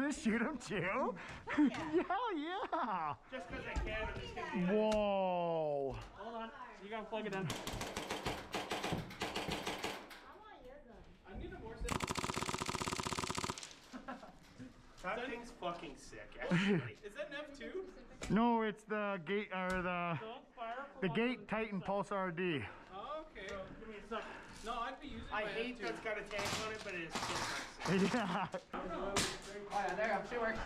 gonna shoot him too? Hell yeah! Just because I can, I'm just gonna do Whoa! Hold on, you gotta plug it in. I need a more sick. That thing's fucking sick, actually. Is that an F2? No, it's the gate or Don't fire the Gate Titan Pulsar D. Oh, okay. So, give me a second. No, I'd be using I hate that's got a tank on it, but it's still nice. Yeah. Oh yeah, there you go. She works.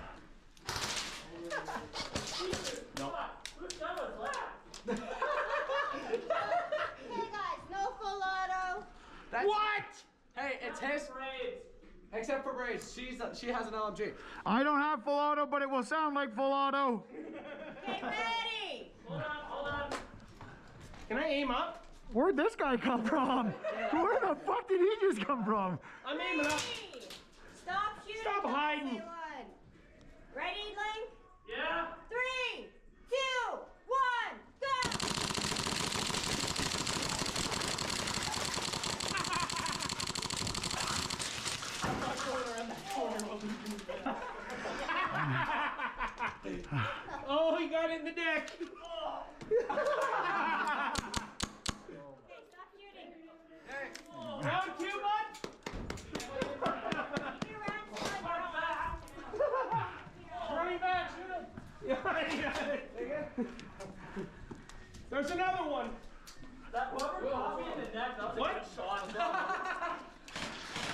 Hey guys, no full auto. What? Hey, it's his. Except for Brace, she has an LMG. I don't have full auto, but it will sound like full auto. Get ready. Hold on. Can I aim up? Where'd this guy come from? Where the fuck did he just come from? I'm aiming up. Stop shooting. Stop hiding. Say one. Ready, Link? Yeah. 3, 2, 1, go. Oh, he got it in the deck. Okay, stop shooting. Round 2, bud. You're around one. Running back, shoot him. There's another one. That whoever caught me in the neck, that was What? a good shot.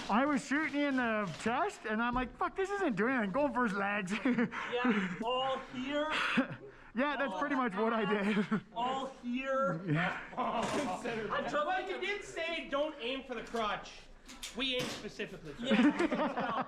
I was shooting in the chest, and I'm like, fuck, this isn't doing anything. Go for his legs. Yeah, all here, Yeah, that's pretty much what I did. all here. But you did say don't aim for the crotch. We aim specifically. Yeah.